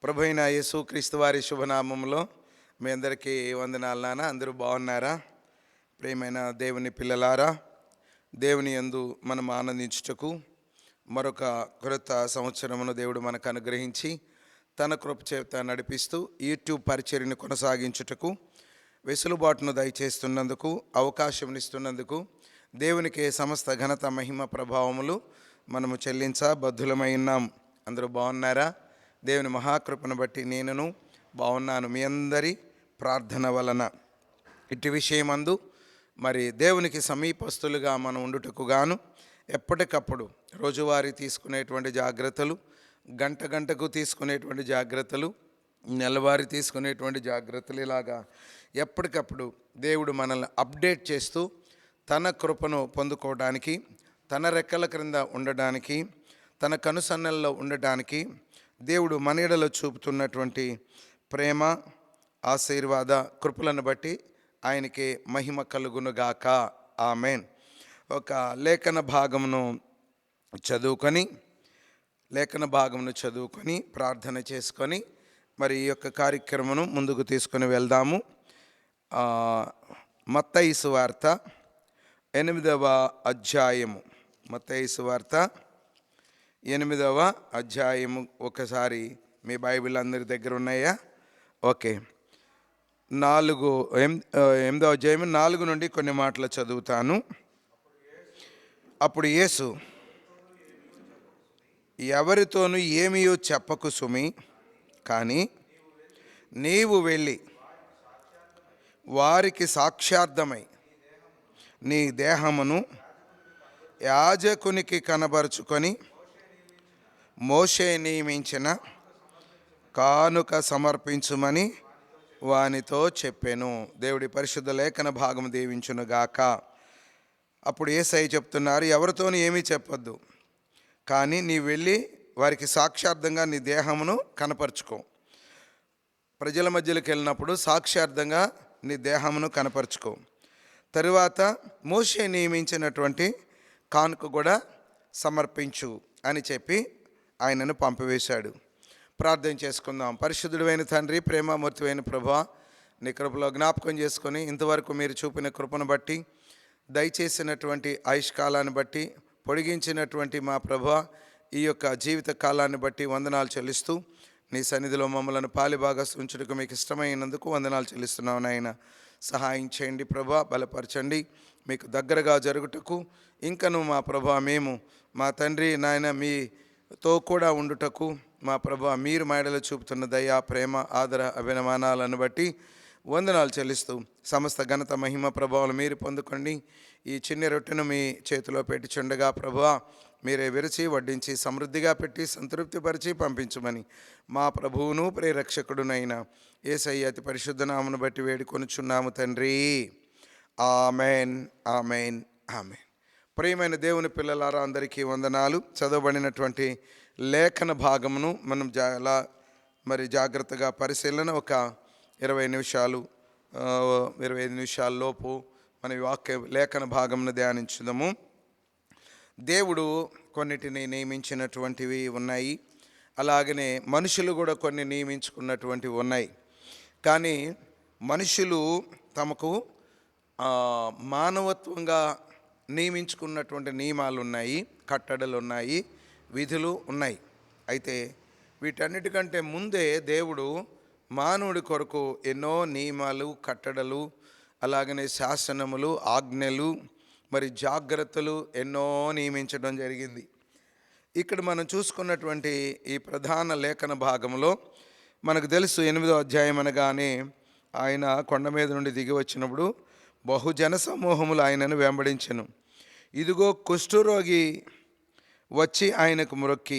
ప్రభు అయిన యేసుక్రీస్తు వారి శుభనామంలో మీ అందరికీ వందనాలు నాన్న. అందరూ బాగున్నారా? ప్రియమైన దేవుని పిల్లలారా, దేవుని యందు మనం ఆనందించుటకు మరొక క్రొత్త సంవత్సరమును దేవుడు మనకు అనుగ్రహించి తన కృప చేత నడిపిస్తూ యూట్యూబ్ పరిచర్యను కొనసాగించుటకు వెసులుబాటును దయచేస్తున్నందుకు, అవకాశంనిస్తున్నందుకు దేవునికి సమస్త ఘనత, మహిమ, ప్రభావములు మనము చెల్లించబద్ధులమై ఉన్నాం. అందరూ బాగున్నారా? దేవుని మహాకృపను బట్టి నేనును బాగున్నాను. మీ అందరి ప్రార్థన వలన ఇటు విషయమందు మరి దేవునికి సమీపస్తులుగా మనం ఉండుటకు గాను ఎప్పటికప్పుడు రోజువారీ తీసుకునేటువంటి జాగ్రత్తలు, గంట గంటకు తీసుకునేటువంటి జాగ్రత్తలు, నెలవారీ తీసుకునేటువంటి జాగ్రత్తలు, ఇలాగా ఎప్పటికప్పుడు దేవుడు మనల్ని అప్డేట్ చేస్తూ తన కృపను పొందుకోవడానికి, తన రెక్కల క్రింద ఉండడానికి, తన కనుసన్నల్లో ఉండడానికి దేవుడు మన ఎడలో చూపుతున్నటువంటి ప్రేమ, ఆశీర్వాద, కృపలను బట్టి ఆయనకి మహిమ కలుగునుగాక. ఆమేన్. ఒక లేఖన భాగమును చదువుకొని ప్రార్థన చేసుకొని మరి ఈ యొక్క కార్యక్రమను ముందుకు తీసుకొని వెళ్దాము. మత్తయి సువార్త 8వ అధ్యాయము. మత్తయి సువార్త 8వ అధ్యాయము. ఒకసారి మీ బైబిల్ అందరి దగ్గర ఉన్నాయా? ఓకే. 8వ అధ్యాయం 4 నుండి కొన్ని మాటలు చదువుతాను. అప్పుడు యేసు, ఎవరితోనూ ఏమీయో చెప్పకు సుమి, కానీ నీవు వెళ్ళి వారికి సాక్ష్యార్థమై నీ దేహమును యాజకునికి కనబరుచుకొని మోషే నియమించిన కానుక సమర్పించుమని వానితో చెప్పెను. దేవుడి పరిశుద్ధ లేఖన భాగం దీవించునుగాక. అప్పుడు యేసయ్య చెప్తున్నారు, ఎవరితోనూ ఏమీ చెప్పొద్దు, కానీ నీ వెళ్ళి వారికి సాక్ష్యార్థంగా నీ దేహమును కనపరుచుకో. ప్రజల మధ్యలోకి వెళ్ళినప్పుడు సాక్ష్యార్థంగా నీ దేహమును కనపరుచుకో. తరువాత మోషే నియమించినటువంటి కానుక కూడా సమర్పించు అని చెప్పి ఆయనను పంపివేశాడు. ప్రార్థన చేసుకుందాం. పరిశుద్ధుడైన తండ్రి, ప్రేమమూర్తివైన ప్రభువా, నీ కృపలో జ్ఞాపకం చేసుకొని ఇంతవరకు మీరు చూపిన కృపను బట్టి, దయచేసినటువంటి ఆయుష్కాలాన్ని బట్టి, పొడిగించినటువంటి మా ప్రభువా ఈ యొక్క జీవిత కాలాన్ని బట్టి వందనాలు చెల్లిస్తూ నీ సన్నిధిలో మమ్మలను పాలిభాగస్తుంచుటకు మీకు ఇష్టమైనందుకు వందనాలు చెల్లిస్తున్నావు నాయన. సహాయం చేయండి ప్రభువా, బలపరచండి. మీకు దగ్గరగా జరుగుటకు ఇంకను మా ప్రభువా మేము మా తండ్రి నాయన మీతో కూడా ఉండుటకు మా ప్రభువా మీరు మాయడలో చూపుతున్న దయ, ప్రేమ, ఆదర, అభిమానాలను బట్టి వందనాలు చెల్లిస్తూ సమస్త ఘనత, మహిమ, ప్రభావాలు మీరు పొందుకోండి. ఈ చిన్న రొట్టెను మీ చేతిలో పెట్టుచుండగా ప్రభువా మీరే విరిచి వడ్డించి సమృద్ధిగా పెట్టి సంతృప్తిపరిచి పంపించమని మా ప్రభువును ప్రేరక్షకుడునైన యేసయ్య అతి పరిశుద్ధ నామమును బట్టి వేడుకొనుచున్నాము తండ్రి. ఆమెన్, ఆమెన్, ఆమెన్. ప్రియమైన దేవుని పిల్లలారా, అందరికీ వందనాలు. చదవబడినటువంటి లేఖన భాగమును మనం జాగ్రత్తగా పరిశీలన ఒక 25 నిమిషాల లోపు మన వాక్య లేఖన భాగమును ధ్యానించుదాము. దేవుడు కొన్నిటిని నియమించినటువంటివి ఉన్నాయి, అలాగనే మనుషులు కూడా కొన్ని నియమించుకున్నటువంటివి ఉన్నాయి. కానీ మనుషులు తమకు మానవత్వంగా నియమించుకున్నటువంటి నియమాలు ఉన్నాయి, కట్టడలు ఉన్నాయి, విధులు ఉన్నాయి. అయితే వీటన్నిటికంటే ముందే దేవుడు మానవుడి కొరకు ఎన్నో నియమాలు, కట్టడలు, అలాగనే శాసనములు, ఆజ్ఞలు, మరి జాగ్రత్తలు ఎన్నో నియమించడం జరిగింది. ఇక్కడ మనం చూసుకున్నటువంటి ఈ ప్రధాన లేఖన భాగంలో మనకు తెలుసు, 8వ అధ్యాయం అనగానే ఆయన కొండ మీద నుండి దిగి వచ్చినప్పుడు బహుజన సమూహములు ఆయనను వెంబడించెను. ఇదిగో కుష్ఠరోగి వచ్చి ఆయనకు మ్రొక్కి,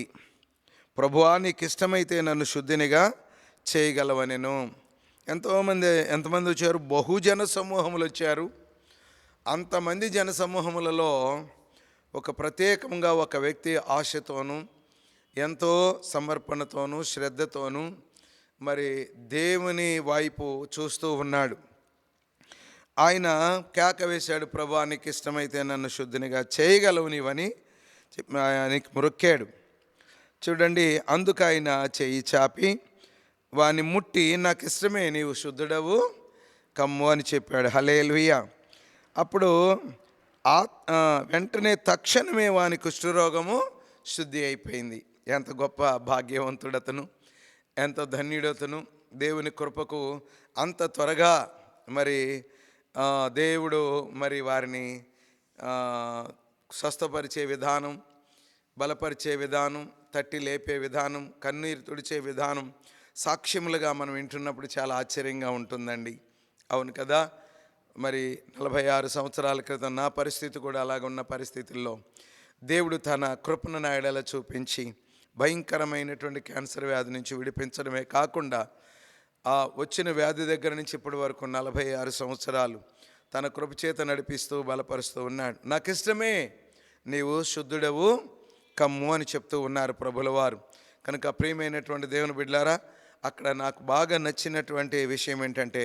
ప్రభువా నీకు ఇష్టమైతే నన్ను శుద్ధినిగా చేయగలవనెను. ఎంతమంది వచ్చారు? బహుజన సమూహములు వచ్చారు. అంతమంది జన సమూహములలో ఒక ప్రత్యేకంగా ఒక వ్యక్తి ఆశతోనూ, ఎంతో సమర్పణతోనూ, శ్రద్ధతోనూ మరి దేవుని వైపు చూస్తూ ఉన్నాడు. ఆయన కేక వేశాడు, ప్రభువా నీకు ఇష్టమైతే నన్ను శుద్ధినిగా చేయగలవు నీవని ఆయనకి మొక్కాడు. చూడండి, అందుకు ఆయన చెయ్యి చాపి వాని ముట్టి నాకు ఇష్టమే, నీవు శుద్ధుడవు కమ్ము అని చెప్పాడు. హల్లెలూయా. అప్పుడు వెంటనే తక్షణమే వాని కుష్ఠరోగము శుద్ధి అయిపోయింది. ఎంత గొప్ప భాగ్యవంతుడతను, ఎంత ధన్యుడతను. దేవుని కృపకు అంత త్వరగా మరి దేవుడు మరి వారిని స్వస్థపరిచే విధానం, బలపరిచే విధానం, తట్టి లేపే విధానం, కన్నీరు తుడిచే విధానం సాక్ష్యములుగా మనం వింటున్నప్పుడు చాలా ఆశ్చర్యంగా ఉంటుందండి. అవును కదా. మరి 46 సంవత్సరాల క్రితం నా పరిస్థితి కూడా అలాగున్న పరిస్థితుల్లో దేవుడు తన కృపను నా ఎడల చూపించి భయంకరమైనటువంటి క్యాన్సర్ వ్యాధి నుంచి విడిపించడమే కాకుండా ఆ వచ్చిన వ్యాధి దగ్గర నుంచి ఇప్పటి వరకు 46 సంవత్సరాలు తన కృపచేత నడిపిస్తూ బలపరుస్తూ ఉన్నాడు. నాకు ఇష్టమే, నీవు శుద్ధుడవు కమ్ము అని చెప్తూ ఉన్నారు ప్రభుల వారు. కనుక ప్రియమైనటువంటి దేవుని బిడ్డలారా, అక్కడ నాకు బాగా నచ్చినటువంటి విషయం ఏంటంటే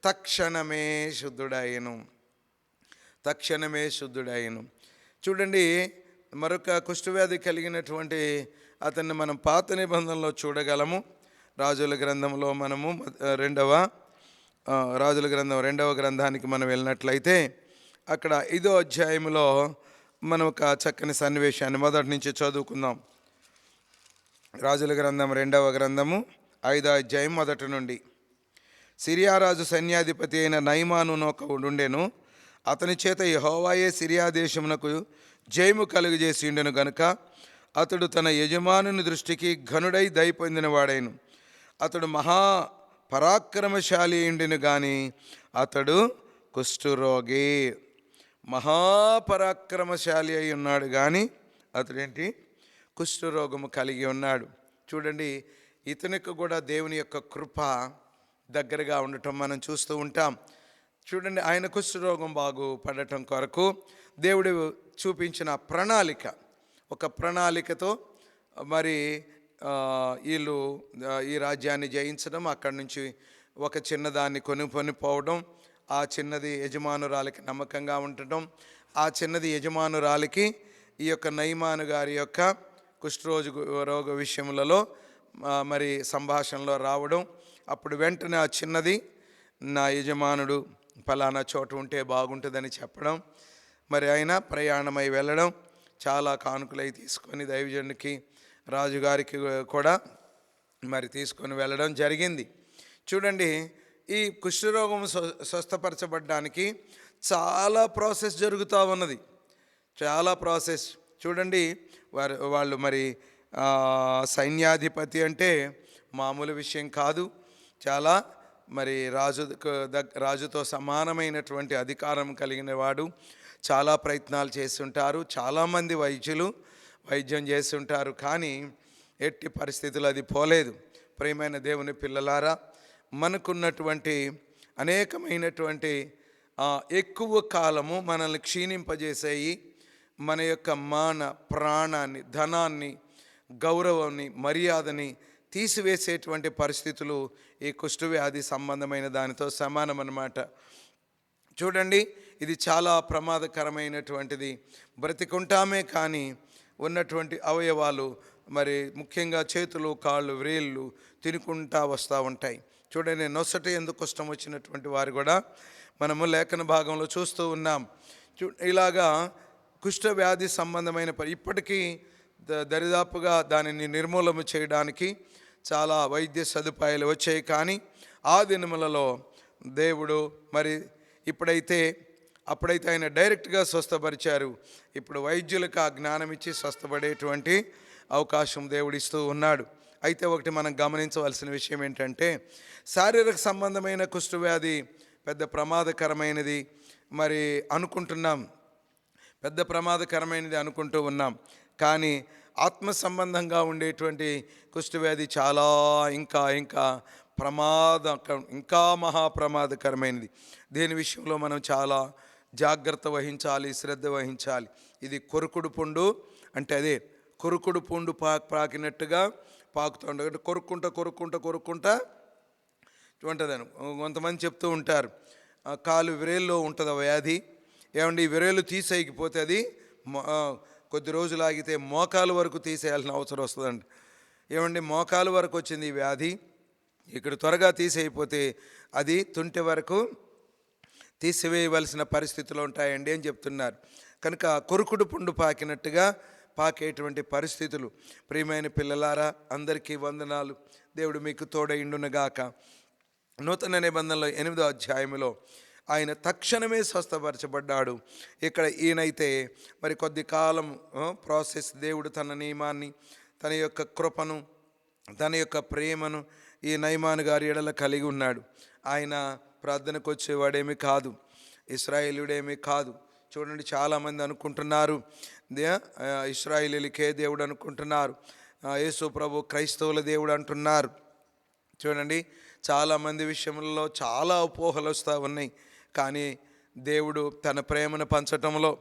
తక్షణమే శుద్ధుడయ్యను, తక్షణమే శుద్ధుడయ్యను. చూడండి, మరొక కుష్ఠవ్యాధి కలిగినటువంటి అతన్ని మనం పాత నిబంధనలో చూడగలము. రాజుల గ్రంథంలో మనము రాజుల గ్రంథం 2వ గ్రంథానికి మనం వెళ్ళినట్లయితే అక్కడ 5వ అధ్యాయంలో మనం ఒక చక్కని సన్నివేశాన్ని మొదటి నుంచి చదువుకుందాం. రాజుల గ్రంథం 2వ గ్రంథము 5వ అధ్యాయం మొదటి నుండి. సిరియా రాజు సైన్యాధిపతి అయిన నయమాను ఉండెను. అతని చేత యెహోవాయే సిరియా దేశమునకు జయము కలుగజేసి ఉండెను గనుక అతడు తన యజమానుని దృష్టికి ఘనుడై దయ పొందిన వాడైను. అతడు మహా పరాక్రమశాలి ఉండిను గాని అతడు కుష్ఠరోగి. మహాపరాక్రమశాలి అయి ఉన్నాడు కానీ అతడేంటి, కుష్ఠరోగము కలిగి ఉన్నాడు. చూడండి, ఇతనికి కూడా దేవుని యొక్క కృప దగ్గరగా ఉండటం మనం చూస్తూ ఉంటాం. చూడండి, ఆయన కుష్ఠరోగం బాగుపడటం కొరకు దేవుడు చూపించిన ప్రణాళిక, ఒక ప్రణాళికతో మరి వీళ్ళు ఈ రాజ్యాన్ని జయించడం, అక్కడి నుంచి ఒక చిన్నదాన్ని కొనిపోవడం, ఆ చిన్నది యజమానురాలికి నమ్మకంగా ఉండటం, ఆ చిన్నది యజమానురాలికి ఈ యొక్క నయమాను గారి యొక్క కుష్ఠరోగ విషయములలో మరి సంభాషణలో రావడం. అప్పుడు వెంటనే ఆ చిన్నది నా యజమానుడు ఫలానా చోట ఉంటే బాగుంటుందని చెప్పడం. మరి ఆయన ప్రయాణమై వెళ్ళడం, చాలా కానుకలై తీసుకొని దైవజనుడికి రాజుగారికి కూడా మరి తీసుకొని వెళ్ళడం జరిగింది. చూడండి, ఈ కుష్ఠరోగం స్వస్థపరచబడ్డానికి చాలా ప్రాసెస్ జరుగుతూ ఉన్నది, చాలా ప్రాసెస్. చూడండి, వాళ్ళు మరి సైన్యాధిపతి అంటే మామూలు విషయం కాదు. చాలా మరి రాజుతో సమానమైనటువంటి అధికారం కలిగిన వాడు. చాలా ప్రయత్నాలు చేస్తుంటారు, చాలామంది వైద్యులు వైద్యం చేస్తుంటారు, కానీ ఎట్టి పరిస్థితులు అది పోలేదు. ప్రియమైన దేవుని పిల్లలారా, మనకున్నటువంటి అనేకమైనటువంటి ఎక్కువ కాలము మనల్ని క్షీణింపజేసేయి, మన యొక్క ప్రాణాన్ని, ధనాన్ని, గౌరవాన్ని, మర్యాదని తీసివేసేటువంటి పరిస్థితులు ఈ కుష్ఠవ్యాధి సంబంధమైన దానితో సమానం అన్నమాట. చూడండి, ఇది చాలా ప్రమాదకరమైనటువంటిది. బ్రతికుంటామే కానీ ఉన్నటువంటి అవయవాలు, మరి ముఖ్యంగా చేతులు, కాళ్ళు, వ్రేళ్ళు తినుకుంటా వస్తూ ఉంటాయి. చూడండి, నొసట ఎందుకు కుష్ఠం వచ్చినటువంటి వారు కూడా మనము లేఖన భాగంలో చూస్తూ ఉన్నాం. ఇలాగా కుష్ఠవ్యాధి సంబంధమైన ఇప్పటికీ దరిదాపుగా దానిని నిర్మూలన చేయడానికి చాలా వైద్య సదుపాయాలు వచ్చాయి. కానీ ఆ దినములలో దేవుడు మరి అప్పుడైతే ఆయన డైరెక్ట్గా స్వస్థపరిచారు. ఇప్పుడు వైద్యులకు ఆ జ్ఞానం ఇచ్చి స్వస్థపడేటువంటి అవకాశం దేవుడిస్తూ ఉన్నాడు. అయితే ఒకటి మనం గమనించవలసిన విషయం ఏంటంటే, శారీరక సంబంధమైన కుష్ఠవ్యాధి పెద్ద ప్రమాదకరమైనది మరి అనుకుంటున్నాం, పెద్ద ప్రమాదకరమైనది అనుకుంటూ ఉన్నాం. కానీ ఆత్మ సంబంధంగా ఉండేటువంటి కుష్ఠవ్యాధి చాలా ఇంకా ఇంకా మహాప్రమాదకరమైనది. దీని విషయంలో మనం చాలా జాగ్రత్త వహించాలి, శ్రద్ధ వహించాలి. ఇది కొరుకుడు పుండు అంటే అదే కొరుకుడు పుండు పాకినట్టుగా పాకుతుండే, కొరుక్కుంటా ఉంటుందని కొంతమంది చెప్తూ ఉంటారు. కాలు విరేల్లో ఉంటుంది ఆ వ్యాధి. ఏమండి, విరేలు తీసేయకపోతే అది కొద్ది రోజులు ఆగితే మోకాలు వరకు తీసేయాల్సిన అవసరం వస్తుందండి. ఏమండి, మోకాలు వరకు వచ్చింది ఈ వ్యాధి. ఇక్కడ త్వరగా తీసేయకపోతే అది తుంటి వరకు తీసివేయవలసిన పరిస్థితులు ఉంటాయండి అని చెప్తున్నారు. కనుక కొరుకుడు పుండు పాకినట్టుగా పాకేటువంటి పరిస్థితులు. ప్రియమైన పిల్లలారా, అందరికీ వందనాలు. దేవుడు మీకు తోడైండునుగాక. నూతన నిబంధనలో 8వ అధ్యాయంలో ఆయన తక్షణమే స్వస్థపరచబడ్డాడు. ఇక్కడ ఈయనైతే మరి కొద్ది కాలం ప్రాసెస్, దేవుడు తన నియమాన్ని, తన యొక్క కృపను, తన యొక్క ప్రేమను ఈ నయమాను గారి ఎడల కలిగి ఉన్నాడు. ఆయన ప్రార్థనకు వచ్చేవాడేమీ కాదు, ఇశ్రాయేలుడేమీ కాదు. చూడండి, చాలామంది అనుకుంటున్నారు ఇశ్రాయేలీలకే దేవుడు అనుకుంటున్నారు, యేసు ప్రభు క్రైస్తవుల దేవుడు అంటున్నారు. చూడండి, చాలామంది విషయంలో చాలా అపోహలు వస్తూ ఉన్నాయి. కానీ దేవుడు తన ప్రేమను పంచటంలో,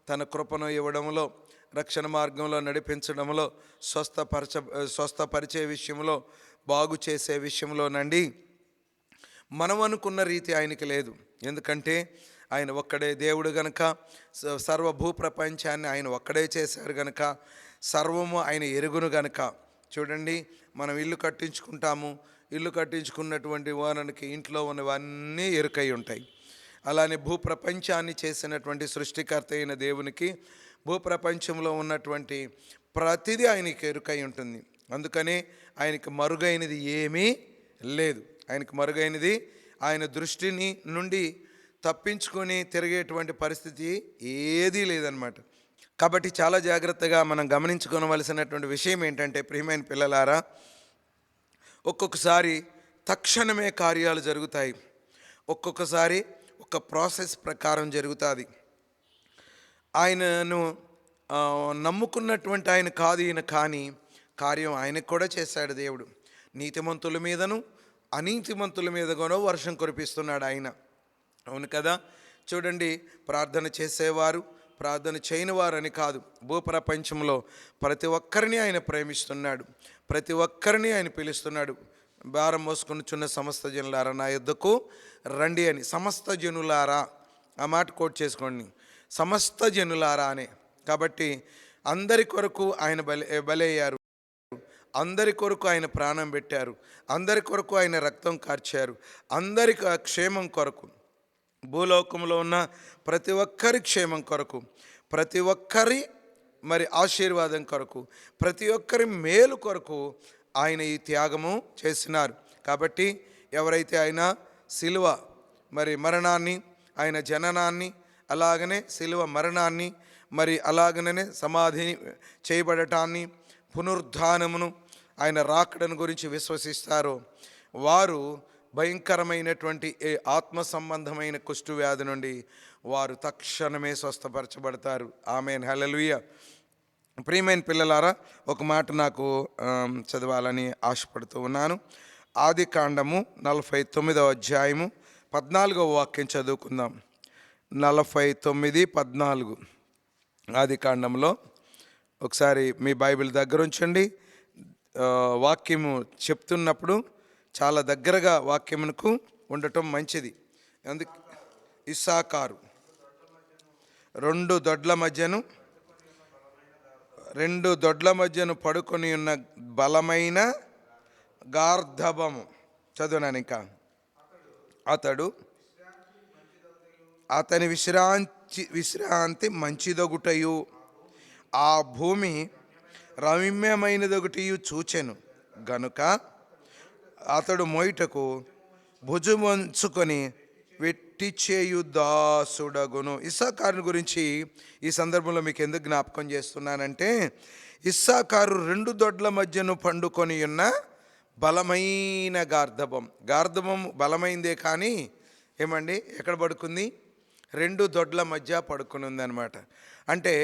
తన కృపను ఇవ్వడంలో, రక్షణ మార్గంలో నడిపించడంలో, స్వస్థపరిచే విషయంలో, బాగు చేసే విషయంలోనండి మనం అనుకున్న రీతి ఆయనకి లేదు. ఎందుకంటే ఆయన ఒక్కడే దేవుడు గనక, సర్వ భూప్రపంచాన్ని ఆయన ఒక్కడే చేశారు గనక, సర్వము ఆయన ఎరుగును గనక. చూడండి, మనం ఇల్లు కట్టించుకుంటాము, ఇల్లు కట్టించుకున్నటువంటి వారికి ఇంట్లో ఉన్నవన్నీ ఎరుకై ఉంటాయి. అలానే భూప్రపంచాన్ని చేసినటువంటి సృష్టికర్త అయిన దేవునికి భూప్రపంచంలో ఉన్నటువంటి ప్రతిదీ ఆయనకి ఎరుకై ఉంటుంది. అందుకనే ఆయనకి మరుగైనది ఏమీ లేదు. ఆయనకు మరుగైనది, ఆయన దృష్టిని నుండి తప్పించుకొని తిరిగేటువంటి పరిస్థితి ఏదీ లేదనమాట. కాబట్టి చాలా జాగ్రత్తగా మనం గమనించుకోవలసినటువంటి విషయం ఏంటంటే, ప్రియమైన పిల్లలారా, ఒక్కొక్కసారి తక్షణమే కార్యాలు జరుగుతాయి, ఒక్కొక్కసారి ఒక ప్రాసెస్ ప్రకారం జరుగుతుంది. ఆయనను నమ్ముకున్నటువంటి ఆయన కాదు ఈయన, కానీ కార్యం ఆయనకు కూడా చేశాడు దేవుడు. నీతిమంతుల మీదను అనీతిమంతుల మీద కూడా వర్షం కురిపిస్తున్నాడు ఆయన. అవును కదా. చూడండి, ప్రార్థన చేసేవారు, ప్రార్థన చేయని వారని కాదు, భూప్రపంచంలో ప్రతి ఒక్కరిని ఆయన ప్రేమిస్తున్నాడు, ప్రతి ఒక్కరిని ఆయన పిలుస్తున్నాడు. భారం మోసుకొనుచున్న సమస్త జనులారా నా యొద్దకు రండి అని. సమస్త జనులారా, ఆ మాట కోట్ చేసుకోండి, సమస్త జనులారా అనే. కాబట్టి అందరి కొరకు ఆయన బలయ్యారు, అందరి కొరకు ఆయన ప్రాణం పెట్టారు, అందరి కొరకు ఆయన రక్తం కార్చారు, అందరి క్షేమం కొరకు, భూలోకంలో ఉన్న ప్రతి ఒక్కరి క్షేమం కొరకు, ప్రతి ఒక్కరి మరి ఆశీర్వాదం కొరకు, ప్రతి ఒక్కరి మేలు కొరకు ఆయన ఈ త్యాగము చేసినారు. కాబట్టి ఎవరైతే ఆయన సిలువ మరి మరణాన్ని, ఆయన జననాన్ని, అలాగనే సిలువ మరణాన్ని, మరి అలాగనే సమాధి చేయబడటాన్ని, పునరుద్ధానమును, ఆయన రాకడను గురించి విశ్వసిస్తారో వారు భయంకరమైనటువంటి ఆత్మ సంబంధమైన కుష్టు వ్యాధి నుండి వారు తక్షణమే స్వస్థపరచబడతారు. ఆమేన్, హల్లెలూయా. ప్రియమైన పిల్లలారా, ఒక మాట నాకు చదవాలని ఆశపడుతూ ఉన్నాను. ఆదికాండము 49వ అధ్యాయము 14వ వాక్యం చదువుకుందాం. 49:14 ఆదికాండంలో. ఒకసారి మీ బైబిల్ దగ్గర ఉంచండి. వాక్యము చెప్తున్నప్పుడు చాలా దగ్గరగా వాక్యమునకు ఉండటం మంచిది. అందుకు ఇస్సాకారు రెండు దొడ్ల మధ్యను పడుకొని ఉన్న బలమైన గార్ధబము. చదువునాను ఇంకా. అతని విశ్రాంతి మంచిదొగుటయు ఆ భూమి రమ్యమైనదొకటియు చూచెను గనుక అతడు మోయుటకు భుజమంచుకొని వెట్టి చేయు దాసుడగును. ఇస్సాకారుని గురించి ఈ సందర్భంలో మీకు ఎందుకు జ్ఞాపకం చేస్తున్నానంటే, ఇస్సాకారు రెండు దొడ్ల మధ్యను పండుకొని ఉన్న బలమైన గార్ధబం బలమైందే, కానీ ఏమండి ఎక్కడ పడుకుంది? రెండు దొడ్ల మధ్య పడుకుని ఉందన్నమాట. అంటే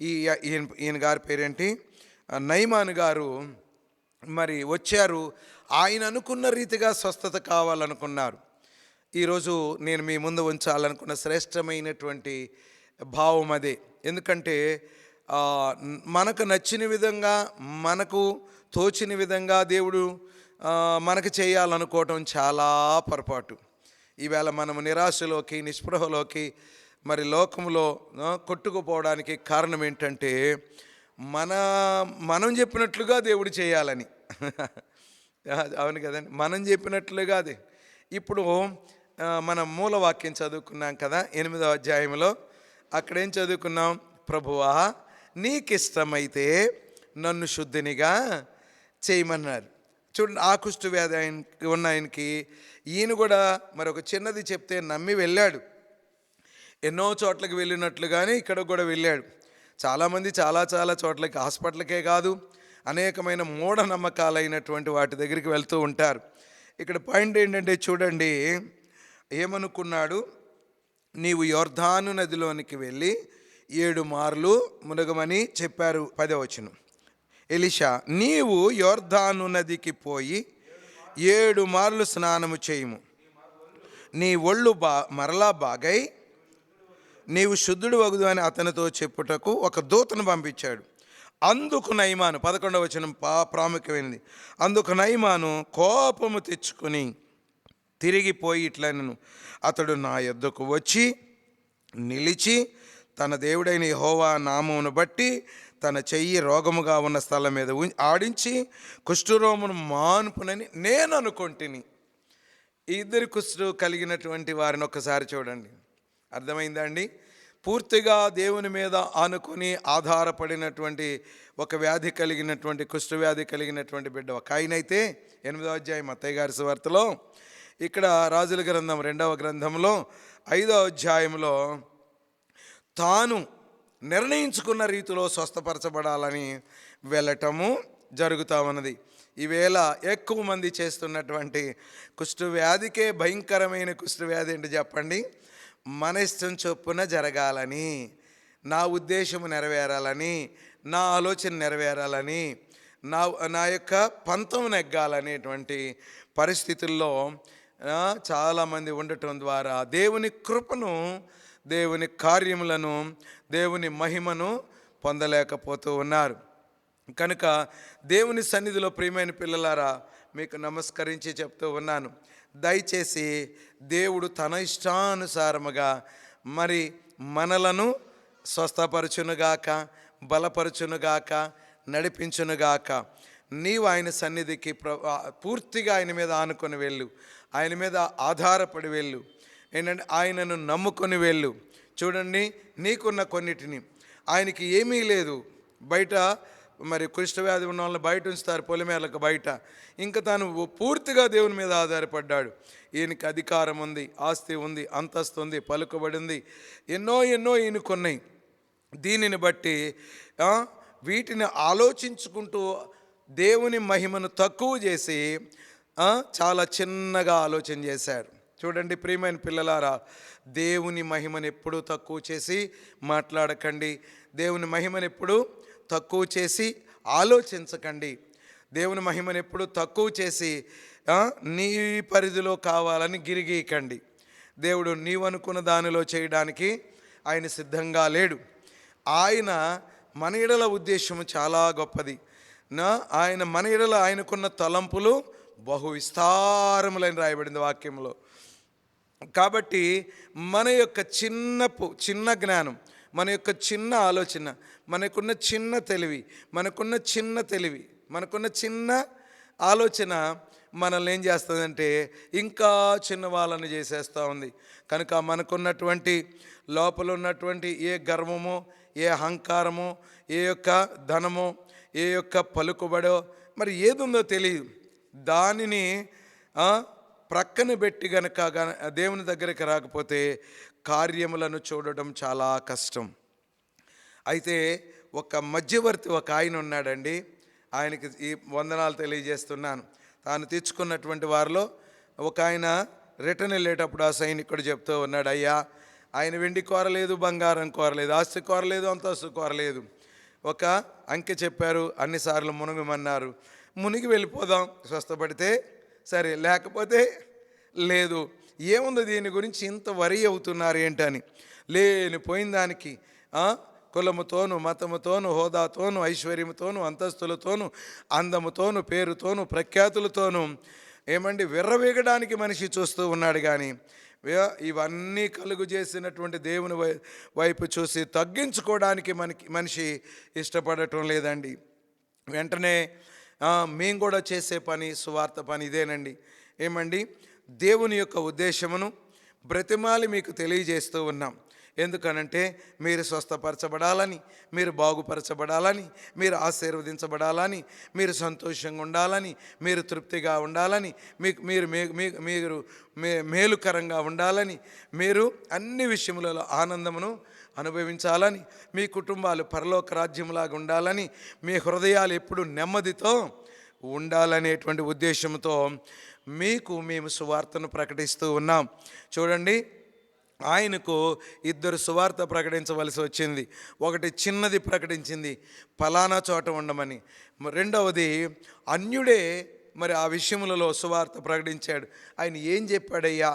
ఈయన గారి పేరేంటి? నయమాను గారు మరి వచ్చారు. ఆయన అనుకున్న రీతిగా స్వస్థత కావాలనుకున్నారు. ఈరోజు నేను మీ ముందు ఉంచాలనుకున్న శ్రేష్టమైనటువంటి భావం అదే. ఎందుకంటే మనకు నచ్చిన విధంగా, మనకు తోచిన విధంగా దేవుడు మనకు చేయాలనుకోవటం చాలా పొరపాటు. ఈవేళ మనము నిరాశలోకి, నిస్పృహలోకి, మరి లోకంలో కొట్టుకుపోవడానికి కారణం ఏంటంటే మనం చెప్పినట్లుగా దేవుడు చేయాలని. అవును కదండి, మనం చెప్పినట్లుగా అది. ఇప్పుడు మనం మూలవాక్యం చదువుకున్నాం కదా 8వ అధ్యాయంలో. అక్కడేం చదువుకున్నాం? ప్రభువా నీకిష్టమైతే నన్ను శుద్ధినిగా చేయమన్నారు. చూడండి, ఆ కుష్ఠవ్యాధి ఆయనకి ఉన్న ఆయనకి ఈయన కూడా మరొక చిన్నది చెప్తే నమ్మి వెళ్ళాడు. ఎన్నో చోట్లకి వెళ్ళినట్లుగానే ఇక్కడ కూడా వెళ్ళాడు. చాలామంది చాలా చాలా చోట్లకి, హాస్పిటల్కే కాదు, అనేకమైన మూఢనమ్మకాలైనటువంటి వాటి దగ్గరికి వెళ్తూ ఉంటారు. ఇక్కడ పాయింట్ ఏంటంటే చూడండి, ఏమనుకున్నాడు? నీవు యొర్దాను నదిలోనికి వెళ్ళి 7 మార్లు మునగమని చెప్పారు. 10వ వచనం. ఎలీషా, నీవు యొర్దాను నదికి పోయి 7 మార్లు స్నానము చేయుము, నీ ఒళ్ళు మరలా బాగై నీవు శుద్ధుడు వగుదు అని అతనితో చెప్పుటకు ఒక దూతను పంపించాడు. అందుకు నయమాను, 11వ వచనం ప్రాముఖ్యమైనది. అందుకు నయమాను కోపము తెచ్చుకొని తిరిగిపోయి ఇట్లనెను, అతడు నా యొద్దకు వచ్చి నిలిచి తన దేవుడైన యెహోవా నామమును బట్టి తన చెయ్యి రోగముగా ఉన్న స్థలం మీద ఆడించి కుష్ఠరోగమును మాన్పునని నేను అనుకొంటిని. ఈ ఇద్దరు కుష్ఠు కలిగినటువంటి వారిని ఒక్కసారి చూడండి. అర్థమైందా అండి? పూర్తిగా దేవుని మీద ఆనుకొని ఆధారపడినటువంటి ఒక వ్యాధి కలిగినటువంటి, కుష్ఠవ్యాధి కలిగినటువంటి బిడ్డ ఒక ఆయనైతే 8వ అధ్యాయం మత్తయి గారి సువార్తలో, ఇక్కడ రాజుల గ్రంథం 2వ గ్రంథంలో 5వ అధ్యాయంలో తాను నిర్ణయించుకున్న రీతిలో స్వస్థపరచబడాలని వెళ్ళటము జరుగుతూ ఉన్నది. ఈవేళ ఎక్కువ మంది చేస్తున్నటువంటి కుష్ఠవ్యాధికే భయంకరమైన కుష్ఠవ్యాధి ఏంటి చెప్పండి? మన ఇష్టం చొప్పున జరగాలని, నా ఉద్దేశము నెరవేరాలని, నా ఆలోచన నెరవేరాలని, నా యొక్క పంతం నెగ్గాలనేటువంటి పరిస్థితుల్లో చాలామంది ఉండటం ద్వారా దేవుని కృపను, దేవుని కార్యములను, దేవుని మహిమను పొందలేకపోతూ ఉన్నారు. కనుక దేవుని సన్నిధిలో ప్రియమైన పిల్లలారా, మీకు నమస్కరించి చెప్తూ ఉన్నాను, దయచేసి దేవుడు తన ఇష్టానుసారముగా మరి మనలను స్వస్థపరచునుగాక, బలపరచునుగాక, నడిపించునుగాక. నీవు ఆయన సన్నిధికి పూర్తిగా ఆయన మీద ఆనుకొని వెళ్ళు, ఆయన మీద ఆధారపడి వెళ్ళు, ఏంటంటే ఆయనను నమ్ముకొని వెళ్ళు. చూడండి, నీకున్న కొన్నిటిని, ఆయనకి ఏమీ లేదు. బయట మరి కుష్ఠవ్యాధి ఉన్న వాళ్ళని బయట ఉంచుతారు, పొలిమేరకు బయట. ఇంకా తాను పూర్తిగా దేవుని మీద ఆధారపడ్డాడు. ఈయనకి అధికారం ఉంది, ఆస్తి ఉంది, అంతస్తు ఉంది, పలుకుబడి ఉంది, ఎన్నో ఈయనకున్నాయి. దీనిని బట్టి వీటిని ఆలోచించుకుంటూ దేవుని మహిమను తక్కువ చేసి చాలా చిన్నగా ఆలోచన చేశాడు. చూడండి ప్రియమైన పిల్లలారా, దేవుని మహిమను ఎప్పుడూ తక్కువ చేసి మాట్లాడకండి. దేవుని మహిమను ఎప్పుడు తక్కువ చేసి ఆలోచించకండి. దేవుని మహిమను ఎప్పుడు తక్కువ చేసి నీ పరిధిలో కావాలని గిరిగీయకండి. దేవుడు నీవనుకున్న దానిలో చేయడానికి ఆయన సిద్ధంగా లేడు. ఆయన మన ఎడల ఉద్దేశము చాలా గొప్పది. ఆయన మన ఎడల ఆయనకున్న తలంపులు బహు విస్తారములని రాయబడింది వాక్యంలో. కాబట్టి మన యొక్క చిన్న జ్ఞానం, మన యొక్క చిన్న ఆలోచన, మనకున్న చిన్న ఆలోచన మనల్ని ఏం చేస్తుందంటే ఇంకా చిన్న వాళ్ళని చేసేస్తూ ఉంది. కనుక మనకున్నటువంటి లోపల ఉన్నటువంటి ఏ గర్వమో, ఏ అహంకారమో, ఏ యొక్క ధనమో, ఏ యొక్క పలుకుబడో, మరి ఏదుందో తెలియదు, దానిని ప్రక్కన పెట్టి గనక దేవుని దగ్గరికి రాకపోతే కార్యములను చూడడం చాలా కష్టం. అయితే ఒక మధ్యవర్తి ఒక ఆయన ఉన్నాడండి. ఆయనకి ఈ వందనాలు తెలియజేస్తున్నాను. తాను తెచ్చుకున్నటువంటి వారిలో ఒక ఆయన రిటర్న్ వెళ్ళేటప్పుడు ఆ సైనికుడు చెప్తూ ఉన్నాడు, అయ్యా, ఆయన వెండి కోరలేదు, బంగారం కోరలేదు, ఆస్తి కోరలేదు, అంతస్తు కోరలేదు. ఒక అంకె చెప్పారు, అన్నిసార్లు మునగమన్నారు. మునిగి వెళ్ళిపోదాం, స్వస్థపడితే సరే, లేకపోతే లేదు. ఏముంది దీని గురించి ఇంత వరి అవుతున్నారు ఏంటని. లేనిపోయిన దానికి కులముతోను, మతముతోను, హోదాతోను, ఐశ్వర్యముతోను, అంతస్తులతోను, అందముతోను, పేరుతోను, ప్రఖ్యాతులతోనూ ఏమండి విర్రవీగడానికి మనిషి చూస్తూ ఉన్నాడు. కానీ ఇవన్నీ కలుగు చేసినటువంటి దేవుని వైపు చూసి తగ్గించుకోవడానికి మనిషి ఇష్టపడటం లేదండి. వెంటనే మేము కూడా చేసే పని సువార్త పని ఇదేనండి. ఏమండి, దేవుని యొక్క ఉద్దేశమును బ్రతిమాలి మీకు తెలియజేస్తూ ఉన్నాం. ఎందుకనంటే మీరు స్వస్థపరచబడాలని, మీరు బాగుపరచబడాలని, మీరు ఆశీర్వదించబడాలని, మీరు సంతోషంగా ఉండాలని, మీరు తృప్తిగా ఉండాలని, మీకు మీరు మీరు మేలుకరంగా ఉండాలని, మీరు అన్ని విషయములలో ఆనందమును అనుభవించాలని, మీ కుటుంబాలు పరలోక రాజ్యంలాగా ఉండాలని, మీ హృదయాలు ఎప్పుడు నెమ్మదితో ఉండాలనేటువంటి ఉద్దేశంతో మీకు మేము సువార్తను ప్రకటిస్తూ ఉన్నాం. చూడండి, ఆయనకు 2 సువార్త ప్రకటించవలసి వచ్చింది. ఒకటి చిన్నది ప్రకటించింది, ఫలానా చోట ఉండమని. రెండవది అన్యుడే మరి ఆ విషయములలో సువార్త ప్రకటించాడు. ఆయన ఏం చెప్పాడయ్యా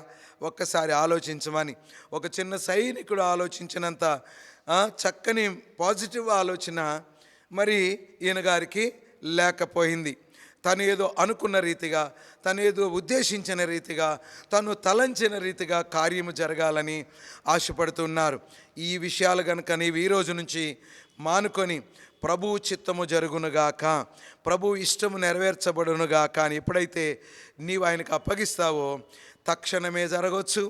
ఒక్కసారి ఆలోచించమని. ఒక చిన్న సైనికుడు ఆలోచించినంత చక్కని పాజిటివ్ ఆలోచన మరి ఈయన గారికి లేకపోయింది. తను ఏదో అనుకున్న రీతిగా, తను ఏదో ఉద్దేశించిన రీతిగా, తను తలంచిన రీతిగా కార్యము జరగాలని ఆశపడుతున్నారు. ఈ విషయాలు కనుక నీవు ఈ రోజు నుంచి మానుకొని ప్రభువు చిత్తము జరుగునుగాక, ప్రభువు ఇష్టము నెరవేర్చబడునుగాక అని ఎప్పుడైతే నీవు ఆయనకు అప్పగిస్తావో తక్షణమే జరగవచ్చు.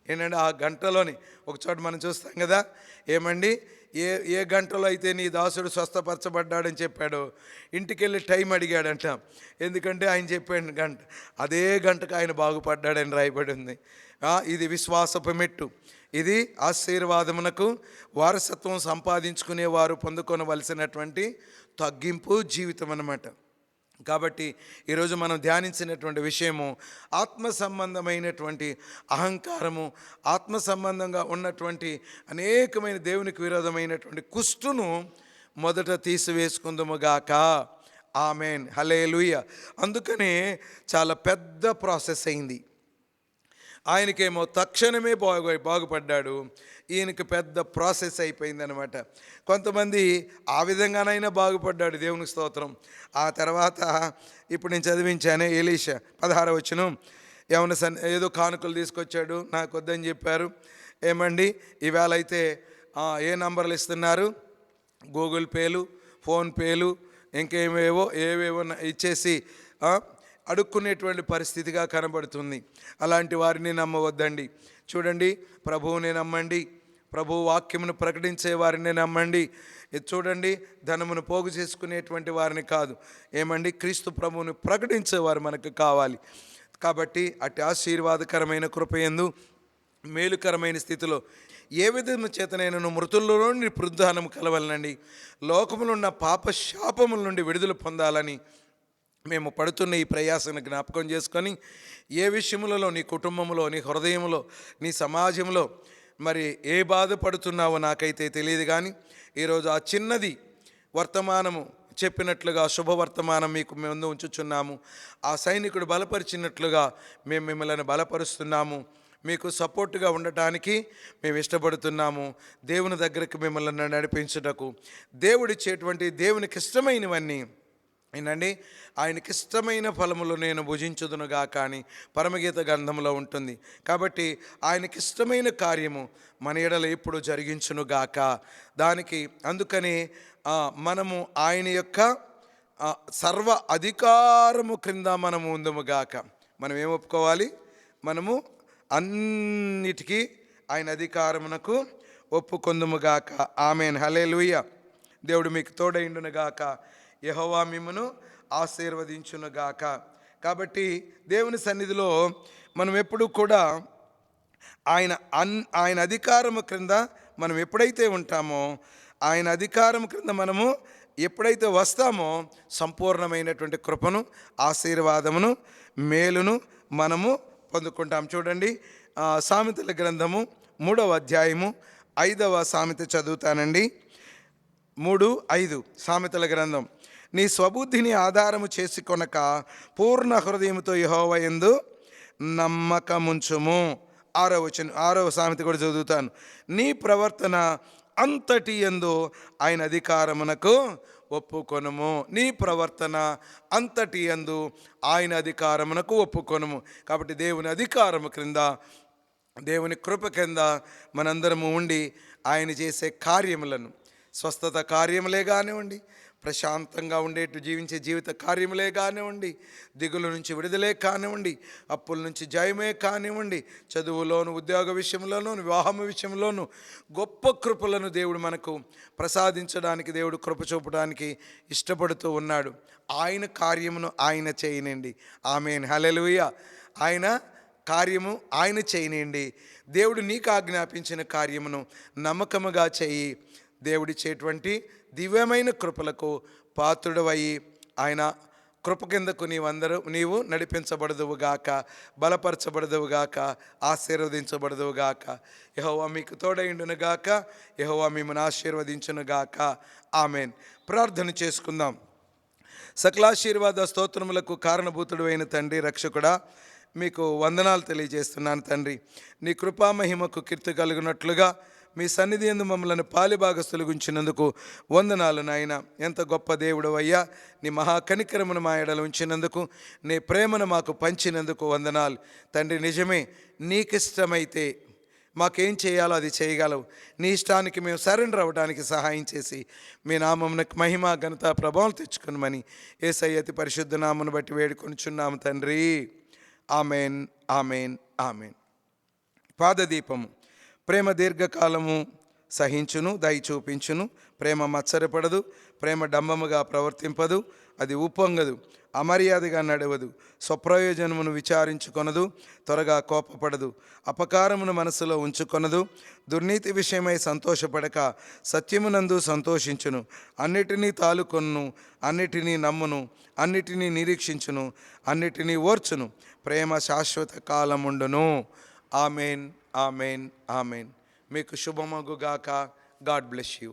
ఏంటంటే ఆ గంటలోని ఒక చోట మనం చూస్తాం కదా, ఏమండి, ఏ గంటలో అయితే నీ దాసుడు స్వస్థపరచబడ్డాడని చెప్పాడో ఇంటికి వెళ్ళి టైం అడిగాడంట. ఎందుకంటే ఆయన చెప్పాడు గంట, అదే గంటకు ఆయన బాగుపడ్డాడని రాయబడి ఉంది. ఇది విశ్వాసపు మెట్టు, ఇది ఆశీర్వాదమునకు వారసత్వం సంపాదించుకునేవారు పొందుకొనవలసినటువంటి తగ్గింపు జీవితం అన్నమాట. కాబట్టి ఈరోజు మనం ధ్యానించినటువంటి విషయము ఆత్మ సంబంధమైనటువంటి అహంకారము, ఆత్మ సంబంధంగా ఉన్నటువంటి అనేకమైన దేవునికి విరోధమైనటువంటి కుష్టును మొదట తీసివేసుకుందుముగాక. ఆమెన్, హల్లెలూయా. అందుకనే చాలా పెద్ద ప్రాసెస్ అయింది. ఆయనకేమో తక్షణమే బాగుపడ్డాడు, ఈయనకి పెద్ద ప్రాసెస్ అయిపోయిందనమాట. కొంతమంది ఆ విధంగానైనా బాగుపడ్డాడు, దేవునికి స్తోత్రం. ఆ తర్వాత ఇప్పుడు నేను చదివించానే ఎలీషా 16వ వచనం, ఏదో కానుకలు తీసుకొచ్చాడు, నాకు వద్దని చెప్పారు. ఏమండి, ఈవేళ అయితే ఏ నంబర్లు ఇస్తున్నారు, గూగుల్ పేలు, ఫోన్పేలు, ఏవేవో ఇచ్చేసి అడుక్కునేటువంటి పరిస్థితిగా కనబడుతుంది. అలాంటి వారిని నమ్మవద్దండి. చూడండి, ప్రభువుని నమ్మండి, ప్రభు వాక్యమును ప్రకటించే వారిని నమ్మండి. చూడండి, ధనమును పోగు చేసుకునేటువంటి వారిని కాదు. ఏమండి, క్రీస్తు ప్రభువుని ప్రకటించేవారు మనకు కావాలి. కాబట్టి అట్టి ఆశీర్వాదకరమైన కృపయందు మేలుకరమైన స్థితిలో ఏ విధము చేతనైనా మృతుల్లో నుండి పునరుద్ధానము కలవాలనండి, లోకములో ఉన్న పాప శాపముల నుండి విడుదల పొందాలని మేము పడుతున్న ఈ ప్రయాసను జ్ఞాపకం చేసుకొని, ఏ విషయములలో నీ కుటుంబంలో, నీ హృదయంలో, నీ సమాజంలో మరి ఏ బాధపడుతున్నావో నాకైతే తెలియదు. కానీ ఈరోజు ఆ చిన్నది వర్తమానము చెప్పినట్లుగా శుభవర్తమానం మీకు ముందు ఉంచుచున్నాము. ఆ సైనికుడు బలపరిచినట్లుగా మేము మిమ్మల్ని బలపరుస్తున్నాము. మీకు సపోర్టుగా ఉండటానికి మేము ఇష్టపడుతున్నాము. దేవుని దగ్గరికి మిమ్మల్ని నడిపించుటకు దేవుడిచ్చేటువంటి దేవునికి ఇష్టమైనవన్నీ ఏంటండి, ఆయనకి ఇష్టమైన ఫలములు నేను భుజించుదునుగా కానీ పరమగీత గ్రంథంలో ఉంటుంది. కాబట్టి ఆయనకి ఇష్టమైన కార్యము మన ఎడల ఇప్పుడు జరిగించునుగాక. దానికి అందుకని మనము ఆయన యొక్క సర్వ అధికారము క్రింద మనము ఉందుముగాక. మనం ఏం ఒప్పుకోవాలి? మనము అన్నిటికీ ఆయన అధికారమునకు ఒప్పుకొందుముగాక. ఆమెన్, హల్లెలూయా. దేవుడు మీకు తోడైండునుగాక. యెహోవా మిమ్మును ఆశీర్వదించునుగాక. కాబట్టి దేవుని సన్నిధిలో మనం ఎప్పుడు కూడా ఆయన అధికారము క్రింద మనం ఎప్పుడైతే ఉంటామో, ఆయన అధికారం క్రింద మనము ఎప్పుడైతే వస్తామో సంపూర్ణమైనటువంటి కృపను, ఆశీర్వాదమును, మేలును మనము పొందుకుంటాం. చూడండి, సామెతల గ్రంథము 3వ అధ్యాయము 5వ సామెత చదువుతానండి. 3:5 సామెతల గ్రంథం. నీ స్వబుద్ధిని ఆధారము చేసుకొనక పూర్ణ హృదయముతో యెహోవా యందు నమ్మకముంచుము. 6వ సామెత కూడా చదువుతాను. నీ ప్రవర్తన అంతటి యందు ఆయన అధికారమునకు ఒప్పుకొనుము. నీ ప్రవర్తన అంతటి యందు ఆయన అధికారమునకు ఒప్పుకొనుము. కాబట్టి దేవుని అధికారము క్రింద, దేవుని కృప కింద మనందరము ఉండి ఆయన చేసే కార్యములను, స్వస్థత కార్యములే కానివ్వండి, ప్రశాంతంగా ఉండేట్టు జీవించే జీవిత కార్యములే కానివ్వండి, దిగుల నుంచి విడుదలే కానివ్వండి, అప్పుల నుంచి జయమే కానివ్వండి, చదువులోను, ఉద్యోగ విషయంలోను, వివాహం విషయంలోను గొప్ప కృపలను దేవుడు మనకు ప్రసాదించడానికి, దేవుడు కృప చూపడానికి ఇష్టపడుతూ ఉన్నాడు. ఆయన కార్యమును ఆయన చేయనండి. ఆమేన్, హల్లెలూయా. ఆయన కార్యము ఆయన చేయనండి. దేవుడు నీకు ఆజ్ఞాపించిన కార్యమును నమ్మకముగా చేయి. దేవుడిచ్చేటువంటి దివ్యమైన కృపలకు పాత్రుడవయ్యి ఆయన కృప కిందకు నీవు నడిపించబడదువుగాక, బలపరచబడదువుగాక, ఆశీర్వదించబడదువుగాక. యెహోవా మీకు తోడైండునుగాక, యెహోవా మిమ్మల్ని ఆశీర్వదించునుగాక. ఆమేన్. ప్రార్థన చేసుకుందాం. సకలాశీర్వాద స్తోత్రములకు కారణభూతుడు అయిన తండ్రి, రక్షకుడా, మీకు వందనాలు తెలియజేస్తున్నాను తండ్రి. నీ కృపామహిమకు కీర్తి కలుగునట్లుగా మీ సన్నిధి యందు మమ్మల్ని పాలిభాగస్తులు ఉంచినందుకు వందనాలు నాయన. ఎంత గొప్ప దేవుడు అయ్యా. నీ మహాకనికరమును మా ఎడల ఉంచినందుకు, నీ ప్రేమను మాకు పంచినందుకు వందనాలు తండ్రి. నిజమే, నీకిష్టమైతే మాకేం చేయాలో అది చేయగలవు. నీ ఇష్టానికి మేము సరెండర్ అవ్వడానికి సహాయం చేసి మీ నామమునకు మహిమ, ఘనత, ప్రభావం తెచ్చుకునమని యేసయ్య అతి పరిశుద్ధ నామమును బట్టి వేడుకొనుచున్నాము తండ్రి. ఆమెన్, ఆమెన్, ఆమెన్. పాదదీపము. ప్రేమ దీర్ఘకాలము సహించును, దయ చూపించును. ప్రేమ మత్సరపడదు, ప్రేమ డంబముగా ప్రవర్తింపదు, అది ఉప్పొంగదు, అమర్యాదగా నడవదు, స్వప్రయోజనమును విచారించుకొనదు, త్వరగా కోపపడదు, అపకారమును మనసులో ఉంచుకొనదు, దుర్నీతి విషయమై సంతోషపడక సత్యమునందు సంతోషించును, అన్నిటినీ తాలుకొను, అన్నిటినీ నమ్మును, అన్నిటినీ నిరీక్షించును, అన్నిటినీ ఓర్చును. ప్రేమ శాశ్వత కాలముండును. ఆమెన్, ఆమెన్, ఆమెన్. మీకు శుభమగుగాక. God bless you.